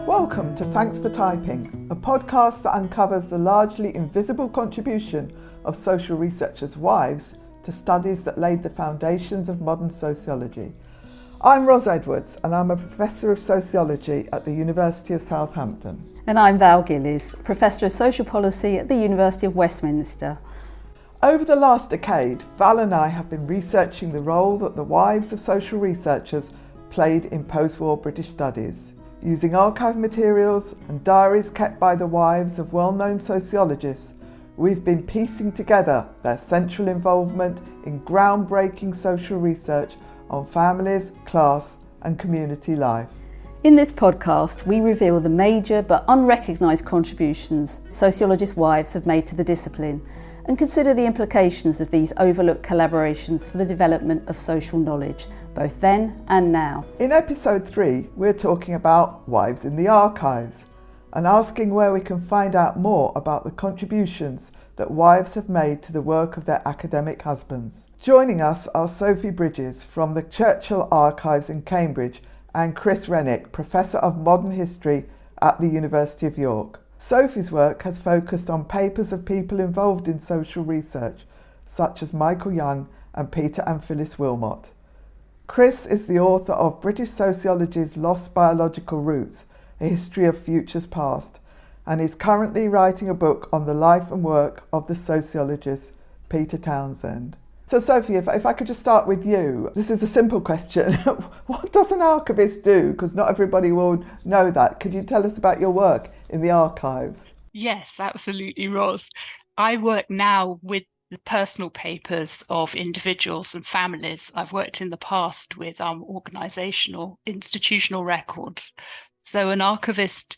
Welcome to Thanks for Typing, a podcast that uncovers the largely invisible contribution of social researchers' wives to studies that laid the foundations of modern sociology. I'm Ros Edwards and I'm a Professor of Sociology at the University of Southampton. And I'm Val Gillies, Professor of Social Policy at the University of Westminster. Over the last decade, Val and I have been researching the role that the wives of social researchers played in post-war British studies. Using archive materials and diaries kept by the wives of well-known sociologists, we've been piecing together their central involvement in groundbreaking social research on families, class and community life. In this podcast, we reveal the major but unrecognised contributions sociologists' wives have made to the discipline and consider the implications of these overlooked collaborations for the development of social knowledge, both then and now. In episode 3, we're talking about wives in the archives and asking where we can find out more about the contributions that wives have made to the work of their academic husbands. Joining us are Sophie Bridges from the Churchill Archives in Cambridge and Chris Renwick, Professor of Modern History at the University of York. Sophie's work has focused on papers of people involved in social research, such as Michael Young and Peter and Phyllis Willmott. Chris is the author of British Sociology's Lost Biological Roots, A History of Futures Past, and is currently writing a book on the life and work of the sociologist Peter Townsend. So Sophie, if I could just start with you. This is a simple question. What does an archivist do? Because not everybody will know that. Could you tell us about your work in the archives? Yes, absolutely, Ros. I work now with the personal papers of individuals and families. I've worked in the past with organisational, institutional records. So an archivist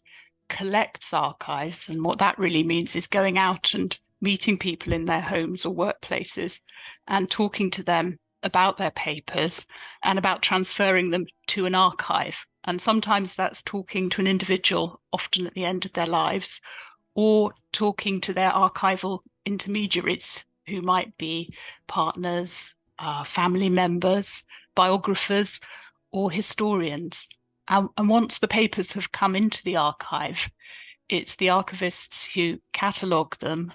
collects archives, and what that really means is going out and meeting people in their homes or workplaces and talking to them about their papers and about transferring them to an archive. And sometimes that's talking to an individual, often at the end of their lives, or talking to their archival intermediaries, who might be partners, family members, biographers, or historians. And once the papers have come into the archive, it's the archivists who catalogue them,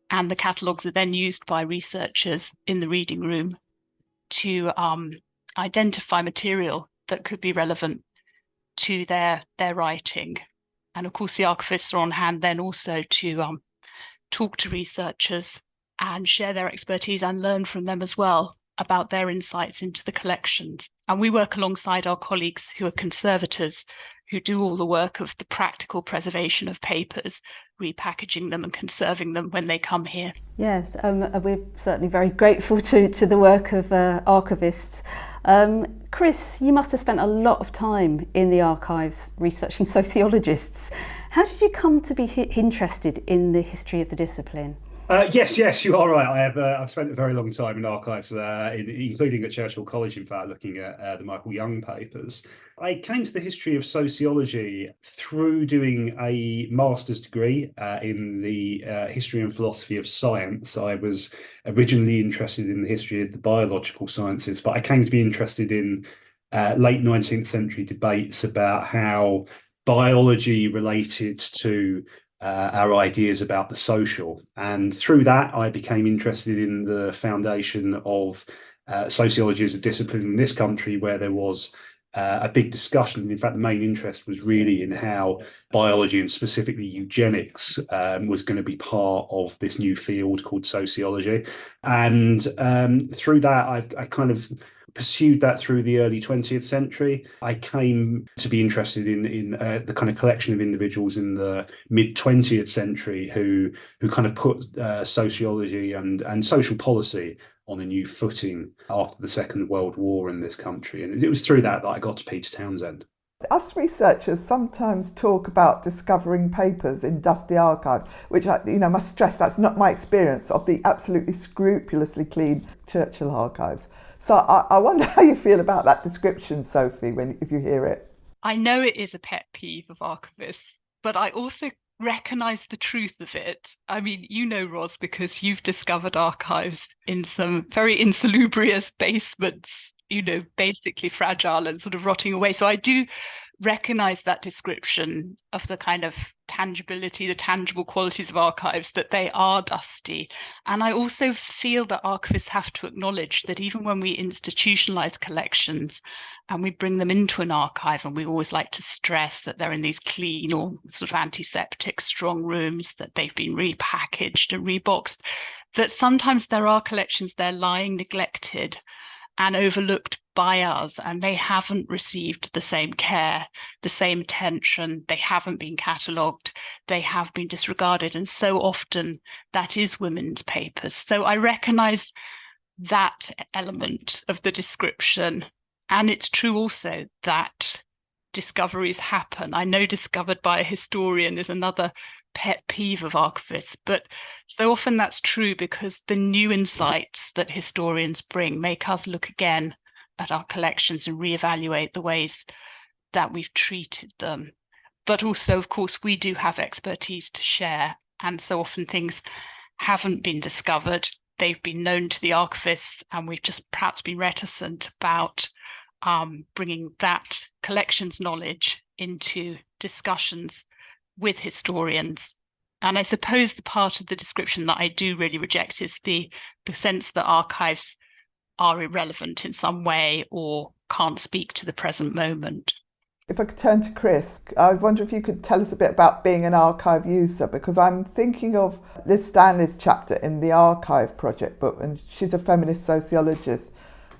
and the catalogues are then used by researchers in the reading room to identify material that could be relevant to their writing. And of course, the archivists are on hand then also to talk to researchers and share their expertise and learn from them as well about their insights into the collections. And we work alongside our colleagues who are conservators, who do all the work of the practical preservation of papers, repackaging them and conserving them when they come here. Yes, we're certainly very grateful to the work of archivists. Chris, you must have spent a lot of time in the archives researching sociologists. How did you come to be interested in the history of the discipline? Yes, you are right. I've spent a very long time in archives, including at Churchill College, in fact, looking at the Michael Young papers. I came to the history of sociology through doing a master's degree in the history and philosophy of science. I was originally interested in the history of the biological sciences, but I came to be interested in late 19th century debates about how biology related to our ideas about the social. And through that, I became interested in the foundation of sociology as a discipline in this country, where there was a big discussion. In fact, the main interest was really in how biology, and specifically eugenics, was going to be part of this new field called sociology. And through that, I kind of pursued that through the early 20th century. I came to be interested in the kind of collection of individuals in the mid 20th century who kind of put sociology and social policy on a new footing after the Second World War in this country. And it was through that I got to Peter Townsend. Us researchers sometimes talk about discovering papers in dusty archives, which I must stress that's not my experience of the absolutely scrupulously clean Churchill archives. So I wonder how you feel about that description, Sophie, if you hear it. I know it is a pet peeve of archivists, but I also recognise the truth of it. I mean, you know, Ros, because you've discovered archives in some very insalubrious basements, basically fragile and sort of rotting away. So I do recognise that description of the kind of tangibility, the tangible qualities of archives, that they are dusty. And I also feel that archivists have to acknowledge that even when we institutionalise collections and we bring them into an archive, and we always like to stress that they're in these clean or sort of antiseptic strong rooms, that they've been repackaged and reboxed, that sometimes there are collections there lying neglected and overlooked by us, and they haven't received the same care, the same attention, they haven't been catalogued, they have been disregarded. And so often that is women's papers. So I recognise that element of the description. And it's true also that discoveries happen. I know discovered by a historian is another pet peeve of archivists, but so often that's true because the new insights that historians bring make us look again at our collections and reevaluate the ways that we've treated them. But also, of course, we do have expertise to share, and so often things haven't been discovered. They've been known to the archivists, and we've just perhaps been reticent about bringing that collections knowledge into discussions with historians. And I suppose the part of the description that I do really reject is the sense that archives are irrelevant in some way or can't speak to the present moment. If I could turn to Chris, I wonder if you could tell us a bit about being an archive user, because I'm thinking of Liz Stanley's chapter in the Archive Project book, and she's a feminist sociologist,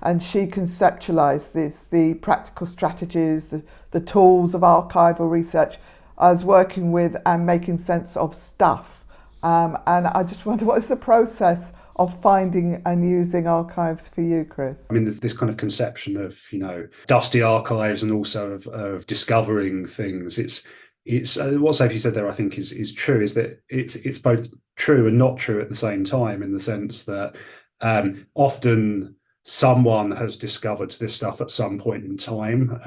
and she conceptualised the practical strategies, the tools of archival research as working with and making sense of stuff. And I just wonder, what is the process of finding and using archives for you, Chris? I mean, there's this kind of conception of, dusty archives and also of discovering things. It's what Sophie said there, I think, is true, is that it's both true and not true at the same time, in the sense that often someone has discovered this stuff at some point in time.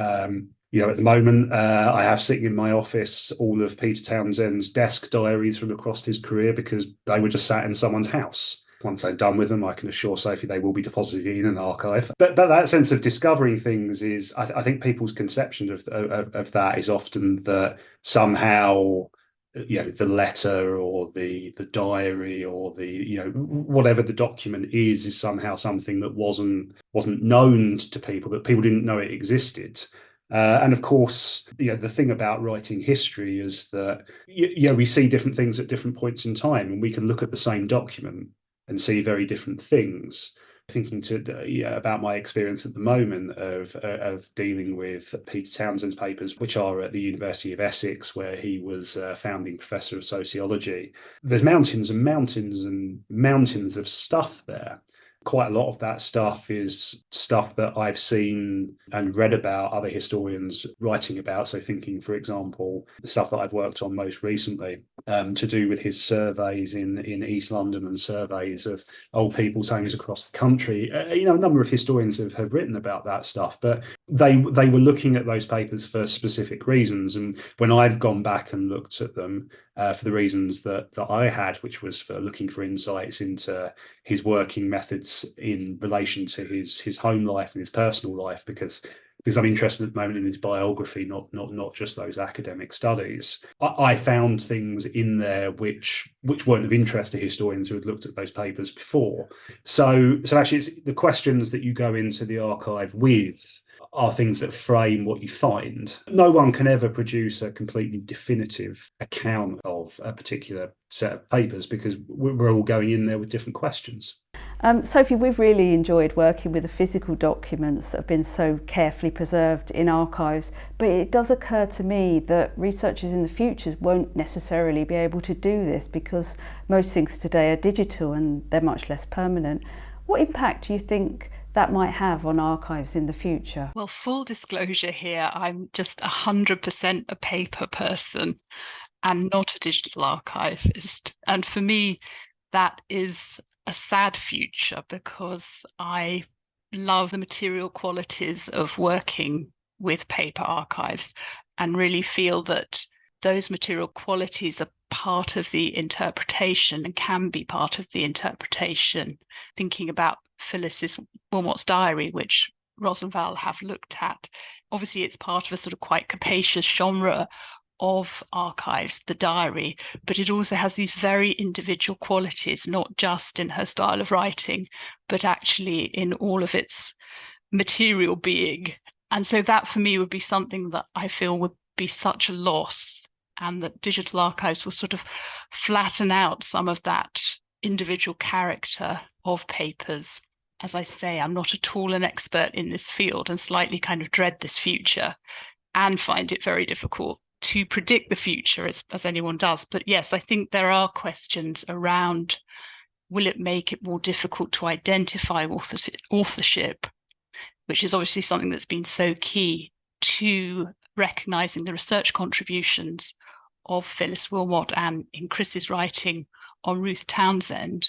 At the moment, I have sitting in my office all of Peter Townsend's desk diaries from across his career, because they were just sat in someone's house. Once I'm done with them, I can assure Sophie they will be deposited in an archive. But that sense of discovering things is, I think people's conception of that is often that somehow, the letter or the diary or the whatever the document is somehow something that wasn't known to people, that people didn't know it existed. And of course, the thing about writing history is that we see different things at different points in time, and we can look at the same document and see very different things. Thinking about my experience at the moment of dealing with Peter Townsend's papers, which are at the University of Essex, where he was a founding professor of sociology. There's mountains and mountains and mountains of stuff there. Quite a lot of that stuff is stuff that I've seen and read about other historians writing about. So thinking, for example, the stuff that I've worked on most recently to do with his surveys in East London and surveys of old people's homes across the country. A number of historians have written about that stuff, but they were looking at those papers for specific reasons. And when I've gone back and looked at them for the reasons that I had, which was for looking for insights into his working methods in relation to his home life and his personal life, because I'm interested at the moment in his biography, not just those academic studies. I found things in there which weren't of interest to historians who had looked at those papers before. So actually, it's the questions that you go into the archive with are things that frame what you find. No one can ever produce a completely definitive account of a particular set of papers, because we're all going in there with different questions. Sophie, we've really enjoyed working with the physical documents that have been so carefully preserved in archives, but it does occur to me that researchers in the future won't necessarily be able to do this, because most things today are digital and they're much less permanent. What impact do you think that might have on archives in the future? Well, full disclosure here, I'm just 100% a paper person and not a digital archivist. And for me, that is a sad future, because I love the material qualities of working with paper archives and really feel that those material qualities are part of the interpretation and can be part of the interpretation. Thinking about Phyllis's Willmott's diary, which Ros and Val have looked at, obviously it's part of a sort of quite capacious genre of archives, the diary, but it also has these very individual qualities, not just in her style of writing, but actually in all of its material being. And so that for me would be something that I feel would be such a loss, and that digital archives will sort of flatten out some of that individual character of papers. As I say, I'm not at all an expert in this field and slightly kind of dread this future and find it very difficult to predict the future as anyone does. But yes, I think there are questions around, will it make it more difficult to identify authorship, which is obviously something that's been so key to recognising the research contributions of Phyllis, Willmott, and in Chris's writing on Ruth Townsend.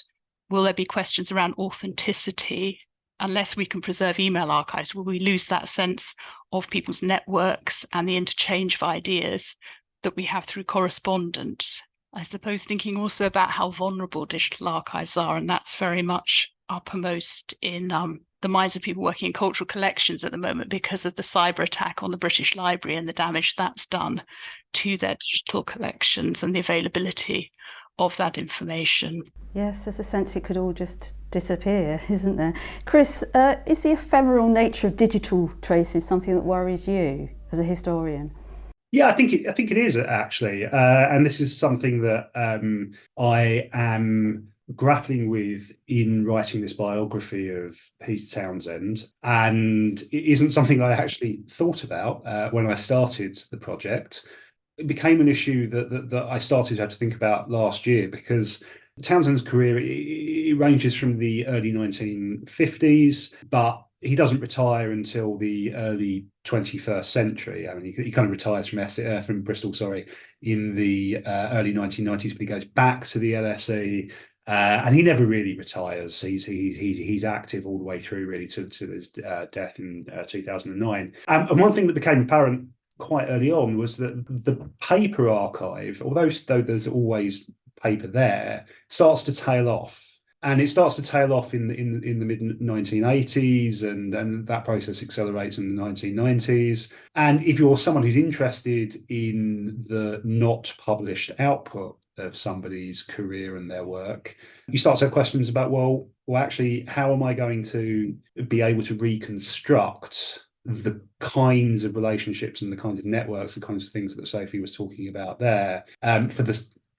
Will there be questions around authenticity? Unless we can preserve email archives, will we lose that sense of people's networks and the interchange of ideas that we have through correspondence? I suppose thinking also about how vulnerable digital archives are, and that's very much uppermost in the minds of people working in cultural collections at the moment because of the cyber attack on the British Library and the damage that's done to their digital collections and the availability of that information. Yes, there's a sense it could all just disappear, isn't there? Chris, is the ephemeral nature of digital traces something that worries you as a historian? Yeah, I think it is actually, and this is something that I am grappling with in writing this biography of Peter Townsend, and it isn't something I actually thought about when I started the project. It became an issue that I started to have to think about last year, because Townsend's career, it ranges from the early 1950s, but he doesn't retire until the early 21st century. I mean, he kind of retires from Bristol, in the early 1990s, but he goes back to the LSE. And he never really retires. He's active all the way through, really, to his death in 2009. And one thing that became apparent quite early on was that the paper archive, although there's always paper there, starts to tail off. And it starts to tail off in the mid 1980s, and that process accelerates in the 1990s. And if you're someone who's interested in the not published output of somebody's career and their work, you start to have questions about, well, actually, how am I going to be able to reconstruct the kinds of relationships and the kinds of networks, the kinds of things that Sophie was talking about there, for the,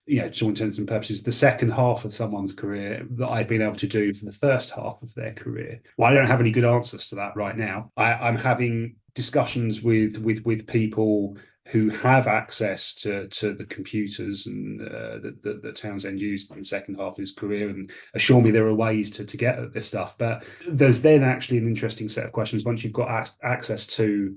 to all intents and purposes, the second half of someone's career that I've been able to do for the first half of their career? Well, I don't have any good answers to that right now. I'm having discussions with people who have access to the computers and that Townsend used in the second half of his career, and assure me there are ways to get at this stuff. But there's then actually an interesting set of questions once you've got access to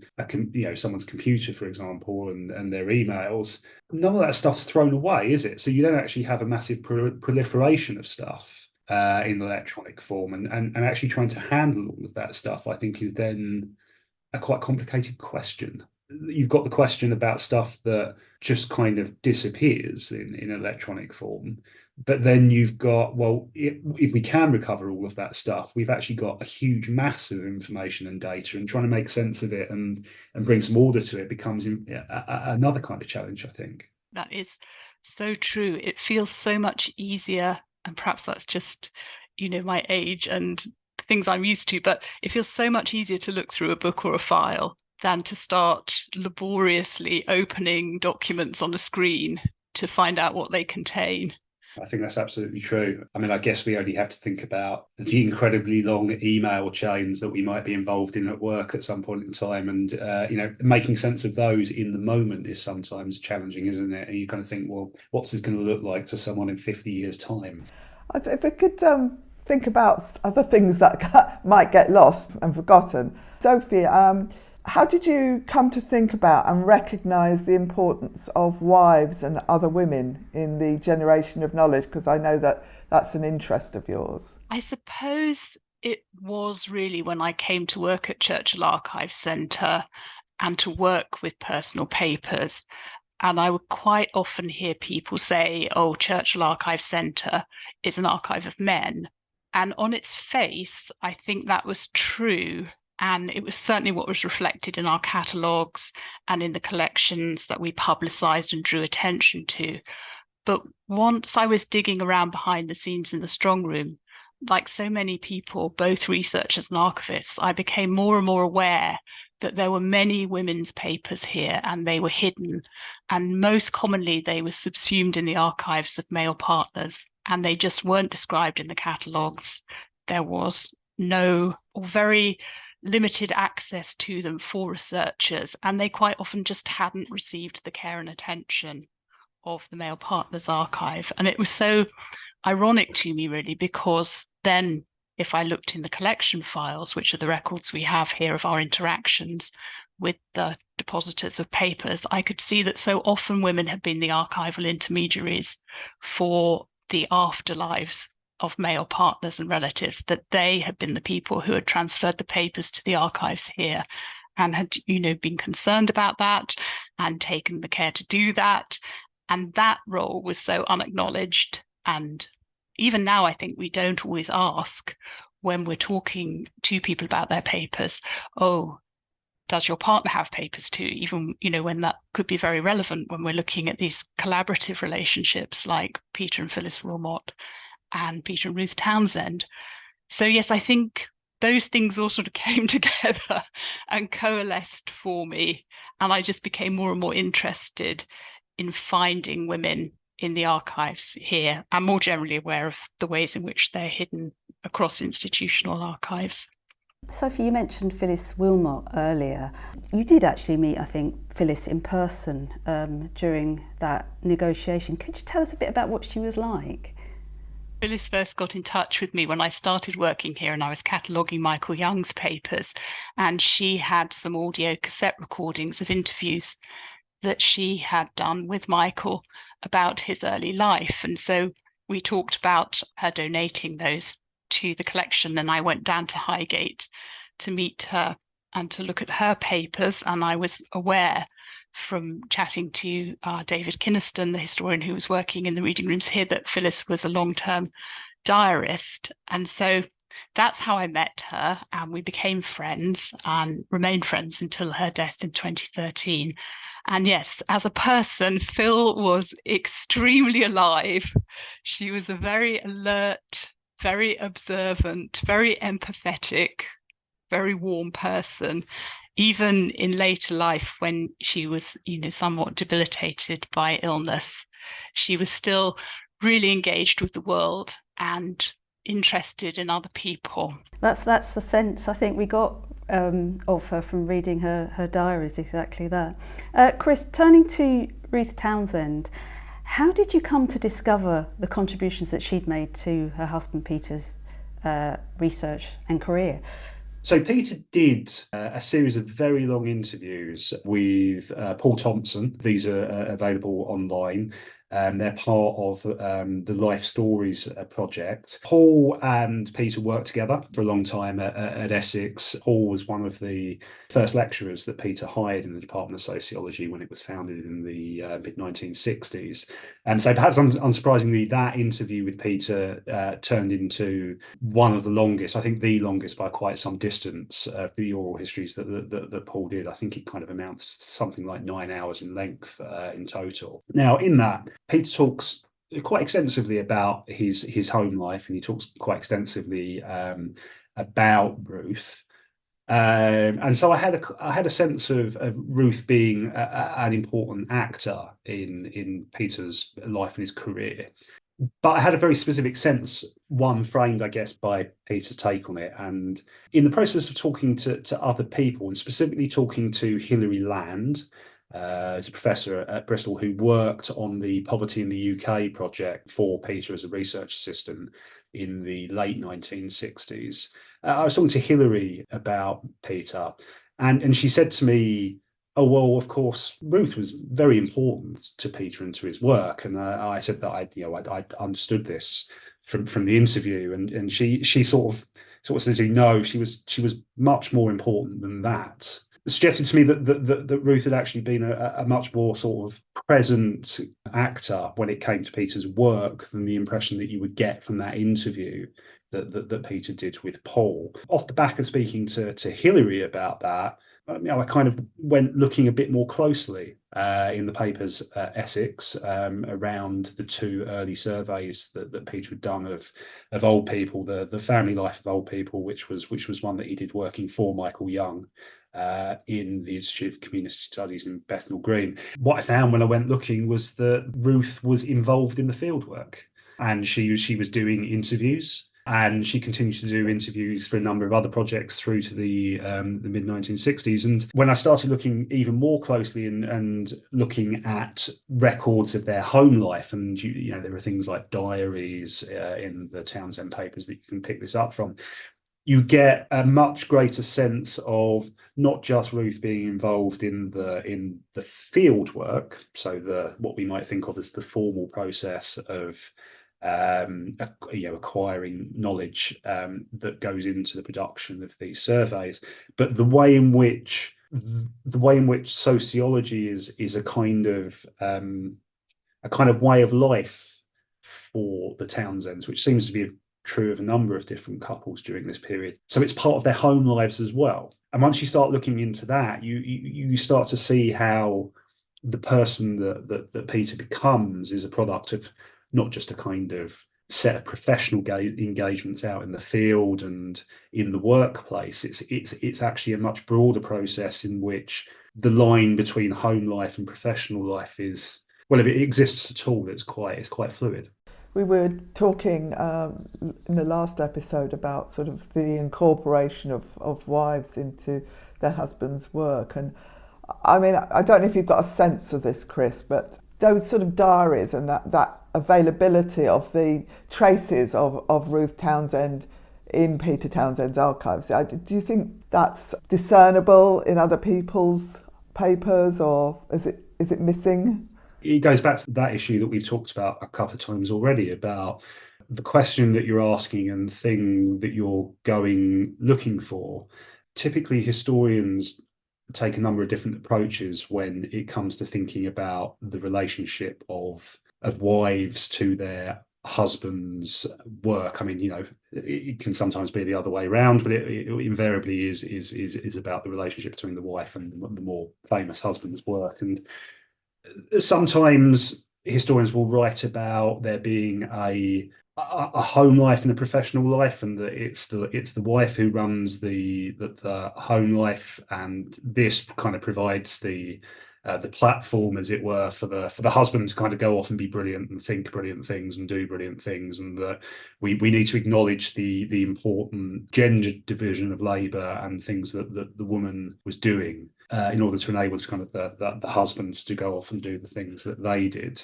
someone's computer, for example, and their emails. None of that stuff's thrown away, is it? So you don't actually have a massive proliferation of stuff in electronic form, and actually trying to handle all of that stuff, I think, is then a quite complicated question. You've got the question about stuff that just kind of disappears in electronic form. But then you've got, well, if we can recover all of that stuff, we've actually got a huge mass of information and data, and trying to make sense of it and bring some order to it becomes another kind of challenge, I think. That is so true. It feels so much easier, and perhaps that's just, my age and things I'm used to, but it feels so much easier to look through a book or a file than to start laboriously opening documents on a screen to find out what they contain. I think that's absolutely true. I mean, I guess we only have to think about the incredibly long email chains that we might be involved in at work at some point in time. And, making sense of those in the moment is sometimes challenging, isn't it? And you kind of think, well, what's this going to look like to someone in 50 years' time? If we could think about other things that might get lost and forgotten. Sophie, how did you come to think about and recognise the importance of wives and other women in the generation of knowledge? Because I know that that's an interest of yours. I suppose it was really when I came to work at Churchill Archives Centre and to work with personal papers. And I would quite often hear people say, oh, Churchill Archives Centre is an archive of men. And on its face, I think that was true. And it was certainly what was reflected in our catalogues and in the collections that we publicised and drew attention to. But once I was digging around behind the scenes in the strong room, like so many people, both researchers and archivists, I became more and more aware that there were many women's papers here and they were hidden. And most commonly, they were subsumed in the archives of male partners and they just weren't described in the catalogues. There was no or very limited access to them for researchers, and they quite often just hadn't received the care and attention of the Male Partners Archive. And it was so ironic to me, really, because then if I looked in the collection files, which are the records we have here of our interactions with the depositors of papers, I could see that so often women had been the archival intermediaries for the afterlives of male partners and relatives, that they had been the people who had transferred the papers to the archives here and had, been concerned about that and taken the care to do that. And that role was so unacknowledged. And even now, I think we don't always ask when we're talking to people about their papers, oh, does your partner have papers too? Even, when that could be very relevant when we're looking at these collaborative relationships like Peter and Phyllis Willmott and Peter and Ruth Townsend. So yes, I think those things all sort of came together and coalesced for me. And I just became more and more interested in finding women in the archives here and more generally aware of the ways in which they're hidden across institutional archives. Sophie, you mentioned Phyllis Willmott earlier. You did actually meet, I think, Phyllis in person during that negotiation. Could you tell us a bit about what she was like? Phyllis first got in touch with me when I started working here and I was cataloguing Michael Young's papers, and she had some audio cassette recordings of interviews that she had done with Michael about his early life. And so we talked about her donating those to the collection, and I went down to Highgate to meet her and to look at her papers. And I was aware from chatting to David Kynaston, the historian who was working in the reading rooms here, that Phyllis was a long-term diarist. And so that's how I met her, and we became friends and remained friends until her death in 2013. And yes, as a person, Phil was extremely alive. She was a very alert, very observant, very empathetic, very warm person. Even in later life, when she was, somewhat debilitated by illness, she was still really engaged with the world and interested in other people. That's the sense I think we got of her from reading her diaries, exactly that. Chris, turning to Ruth Townsend, how did you come to discover the contributions that she'd made to her husband Peter's research and career? So Peter did a series of very long interviews with Paul Thompson. These are available online. They're part of the Life Stories project. Paul and Peter worked together for a long time at Essex. Paul was one of the first lecturers that Peter hired in the Department of Sociology when it was founded in the mid-1960s. And so perhaps unsurprisingly, that interview with Peter turned into one of the longest, I think the longest by quite some distance, of the oral histories that Paul did. I think it kind of amounts to something like 9 hours in length in total. Now, in that, Peter talks quite extensively about his home life, and he talks quite extensively about Ruth. And so I had a sense of Ruth being an important actor in Peter's life and his career. But I had a very specific sense, one framed, I guess, by Peter's take on it. And in the process of talking to other people, and specifically talking to Hilary Land, as a professor at Bristol who worked on the Poverty in the UK project for Peter as a research assistant in the late 1960s. I was talking to Hilary about Peter, and she said to me, oh, well, of course, Ruth was very important to Peter and to his work. And I said that I understood this from the interview, and she sort of said, no, she was much more important than that. Suggested to me that Ruth had actually been a much more sort of present actor when it came to Peter's work than the impression that you would get from that interview that Peter did with Paul. Off the back of speaking to Hilary about that, I kind of went looking a bit more closely in the paper's Essex around the two early surveys that Peter had done of old people, the family life of old people, which was one that he did working for Michael Young in the Institute of Community Studies in Bethnal Green. What I found when I went looking was that Ruth was involved in the fieldwork, and she was doing interviews. And she continued to do interviews for a number of other projects through to the mid-1960s. And when I started looking even more closely and looking at records of their home life, and there are things like diaries in the Townsend papers that you can pick this up from, you get a much greater sense of not just Ruth being involved in the field work, so what we might think of as the formal process of acquiring knowledge that goes into the production of these surveys, but the way in which sociology is a kind of way of life for the Townsends, which seems to be true of a number of different couples during this period. So it's part of their home lives as well. And once you start looking into that, you start to see how the person that Peter becomes is a product of not just a kind of set of professional engagements out in the field and in the workplace. It's actually a much broader process in which the line between home life and professional life is, well, if it exists at all, it's quite fluid. We were talking in the last episode about sort of the incorporation of wives into their husbands' work. And I mean, I don't know if you've got a sense of this, Chris, but those sort of diaries and that availability of the traces of Ruth Townsend in Peter Townsend's archives, do you think that's discernible in other people's papers, or is it missing? It goes back to that issue that we've talked about a couple of times already, about the question that you're asking and thing that you're going looking for. Typically, historians take a number of different approaches when it comes to thinking about the relationship of wives to their husbands' work. I mean, it can sometimes be the other way around, but it invariably is about the relationship between the wife and the more famous husband's work. And sometimes historians will write about there being a home life and a professional life, and that it's the wife who runs the home life, and this kind of provides the platform, as it were, for the husband to kind of go off and be brilliant and think brilliant things and do brilliant things, and that we need to acknowledge the important gender division of labour and things that the woman was doing in order to enable kind of the husbands to go off and do the things that they did,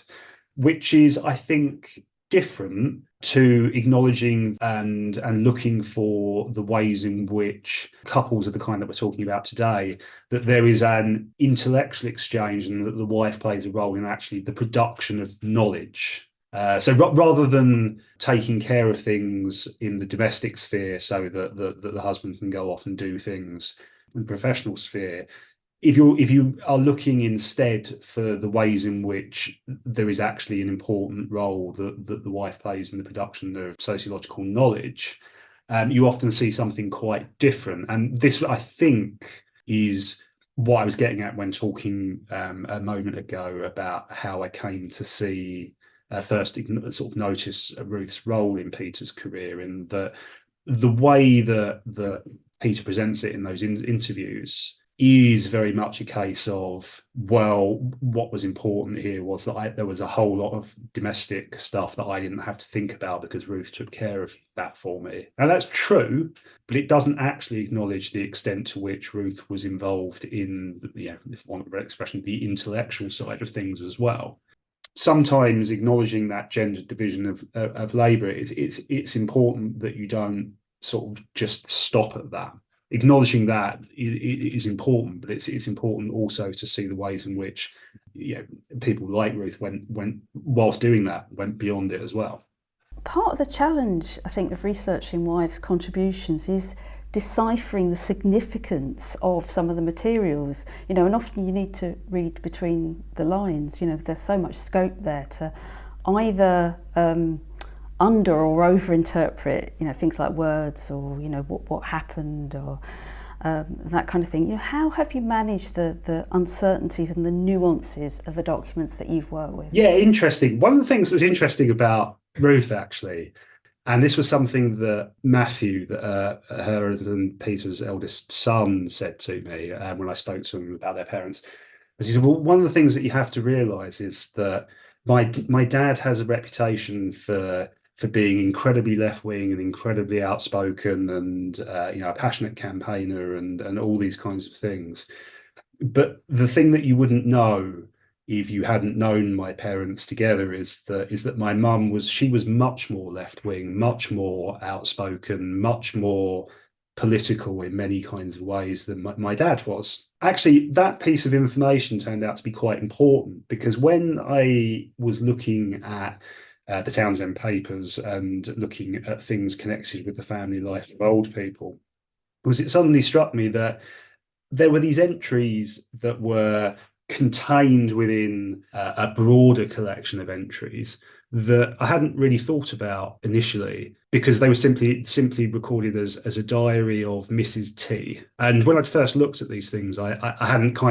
which is, I think, different to acknowledging and looking for the ways in which couples of the kind that we're talking about today, that there is an intellectual exchange and that the wife plays a role in actually the production of knowledge. So rather than taking care of things in the domestic sphere so that the husband can go off and do things in the professional sphere, if you are looking instead for the ways in which there is actually an important role that the wife plays in the production of sociological knowledge, you often see something quite different. And this, I think, is what I was getting at when talking a moment ago about how I came to see first sort of notice Ruth's role in Peter's career, in the way that Peter presents it in those interviews is very much a case of, well, what was important here was that there was a whole lot of domestic stuff that I didn't have to think about because Ruth took care of that for me. Now, that's true, but it doesn't actually acknowledge the extent to which Ruth was involved in, if one of the expression, the intellectual side of things as well. Sometimes acknowledging that gender division of labour, it's important that you don't sort of just stop at that. Acknowledging that is important, but it's important also to see the ways in which people like Ruth went whilst doing that, went beyond it as well. Part of the challenge, I think, of researching wives' contributions is deciphering the significance of some of the materials, and often you need to read between the lines. There's so much scope there to either under or over interpret, things like words or, what happened or that kind of thing. How have you managed the uncertainties and the nuances of the documents that you've worked with? Yeah, interesting. One of the things that's interesting about Ruth, actually, and this was something that Matthew, her and Peter's eldest son, said to me when I spoke to him about their parents. He said, well, one of the things that you have to realise is that my dad has a reputation for being incredibly left-wing and incredibly outspoken and a passionate campaigner and all these kinds of things. But the thing that you wouldn't know if you hadn't known my parents together is that my mum was much more left-wing, much more outspoken, much more political in many kinds of ways than my dad was. Actually, that piece of information turned out to be quite important, because when I was looking at the Townsend papers and looking at things connected with the family life of old people, it suddenly struck me that there were these entries that were contained within a broader collection of entries that I hadn't really thought about initially, because they were simply recorded as a diary of Mrs. T. And when I'd first looked at these things, I hadn't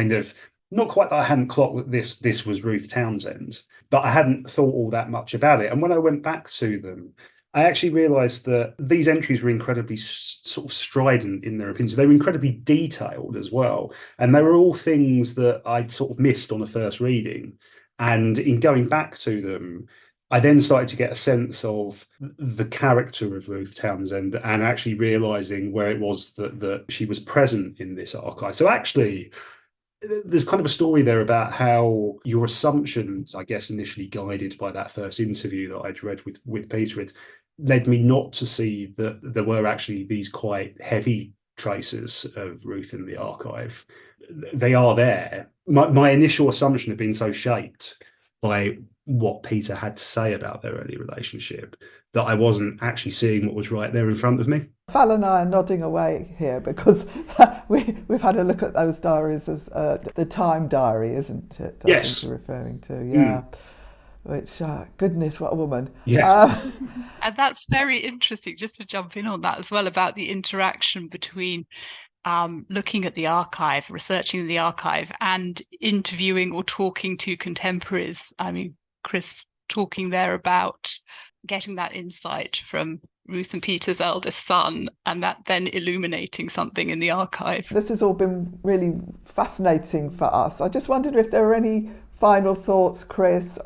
not quite that I hadn't clocked that this was Ruth Townsend, but I hadn't thought all that much about it. And when I went back to them, I actually realised that these entries were incredibly sort of strident in their opinions. They were incredibly detailed as well. And they were all things that I'd sort of missed on the first reading. And in going back to them, I then started to get a sense of the character of Ruth Townsend and actually realising where it was that she was present in this archive. So actually, there's kind of a story there about how your assumptions, I guess, initially guided by that first interview that I'd read with Peter, it led me not to see that there were actually these quite heavy traces of Ruth in the archive. They are there. My initial assumption had been so shaped by what Peter had to say about their early relationship that I wasn't actually seeing what was right there in front of me. Val and I are nodding away here because we've had a look at those diaries as the Time Diary, isn't it? Yes. You're referring to, yeah. Which, goodness, what a woman. Yeah. And that's very interesting, just to jump in on that as well, about the interaction between looking at the archive, researching the archive, and interviewing or talking to contemporaries. I mean, Chris talking there about getting that insight from Ruth and Peter's eldest son, and that then illuminating something in the archive. This has all been really fascinating for us. I just wondered if there are any final thoughts, Chris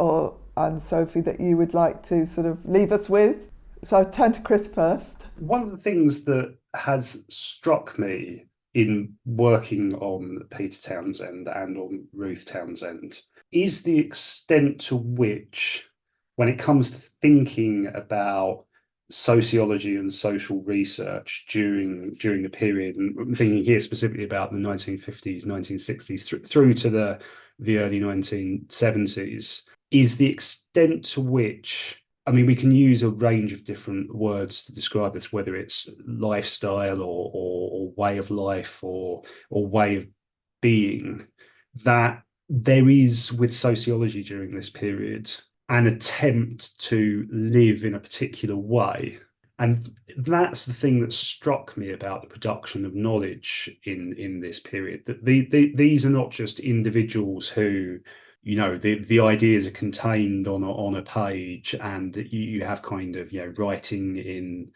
and Sophie, that you would like to sort of leave us with. So I'll turn to Chris first. One of the things that has struck me in working on Peter Townsend and on Ruth Townsend is the extent to which, when it comes to thinking about sociology and social research during the period, and I'm thinking here specifically about the 1950s, 1960s through to the early 1970s, is the extent to which, I mean, we can use a range of different words to describe this, whether it's lifestyle or way of life or way of being, that there is with sociology during this period an attempt to live in a particular way. And that's the thing that struck me about the production of knowledge in this period, that these are not just individuals who, the ideas are contained on a page, and you have kind of, writing in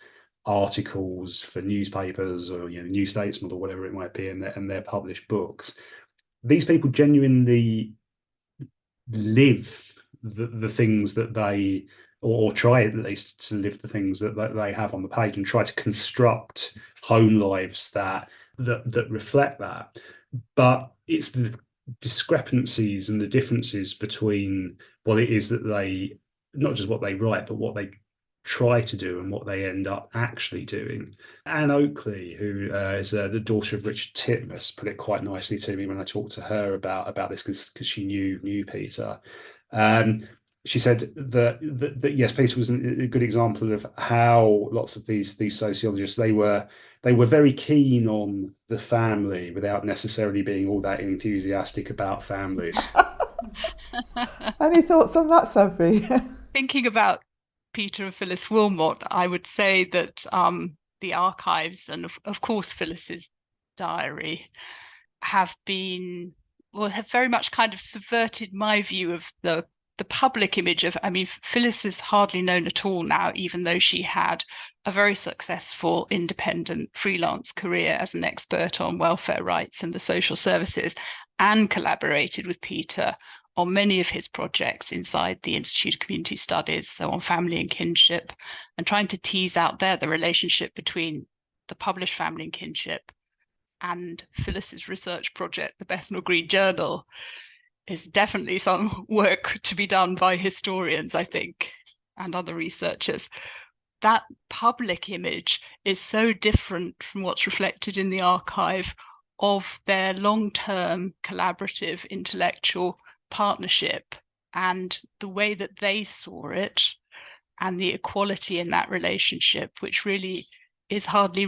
articles for newspapers or, New Statesman or whatever it might be, and their published books. These people genuinely live the things that they, or try at least to live the things that they have on the page, and try to construct home lives that reflect that. But it's the discrepancies and the differences between what it is that they, not just what they write, but what they try to do and what they end up actually doing. Anne Oakley, who is the daughter of Richard Titmuss, put it quite nicely to me when I talked to her about this, because she knew Peter. She said that yes, Peter was a good example of how lots of these sociologists, they were very keen on the family without necessarily being all that enthusiastic about families. Any thoughts on that, Sophie? Thinking about Peter and Phyllis Willmott, I would say that the archives and of course Phyllis's diary have very much kind of subverted my view of the public image of, I mean, Phyllis is hardly known at all now, even though she had a very successful independent freelance career as an expert on welfare rights and the social services, and collaborated with Peter on many of his projects inside the Institute of Community Studies, so on family and kinship, and trying to tease out there the relationship between the published family and kinship and Phyllis's research project, the Bethnal Green Journal, is definitely some work to be done by historians, I think, and other researchers. That public image is so different from what's reflected in the archive of their long-term collaborative intellectual partnership and the way that they saw it and the equality in that relationship, which really is hardly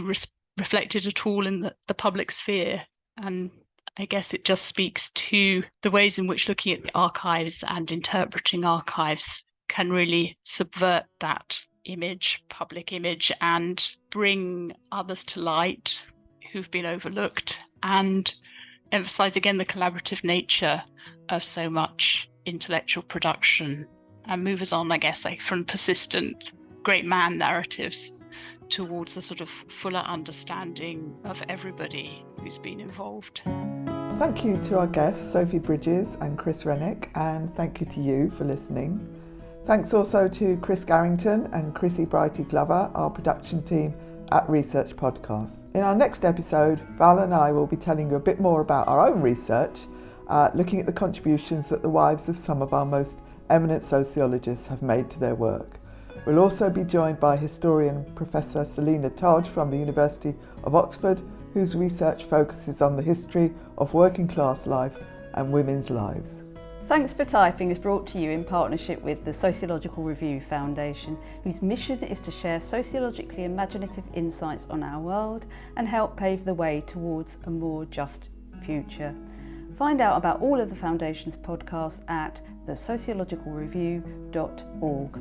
reflected at all in the public sphere. And I guess it just speaks to the ways in which looking at the archives and interpreting archives can really subvert that image, public image, and bring others to light who've been overlooked, and emphasize again the collaborative nature of so much intellectual production, and move us on, I guess, from persistent great man narratives towards a sort of fuller understanding of everybody who's been involved. Thank you to our guests, Sophie Bridges and Chris Renwick, and thank you to you for listening. Thanks also to Chris Garrington and Chrissy Brighty Glover, our production team at Research Podcasts. In our next episode, Val and I will be telling you a bit more about our own research, looking at the contributions that the wives of some of our most eminent sociologists have made to their work. We'll also be joined by historian Professor Selina Todd from the University of Oxford, whose research focuses on the history of working class life and women's lives. Thanks for Typing is brought to you in partnership with the Sociological Review Foundation, whose mission is to share sociologically imaginative insights on our world and help pave the way towards a more just future. Find out about all of the Foundation's podcasts at thesociologicalreview.org.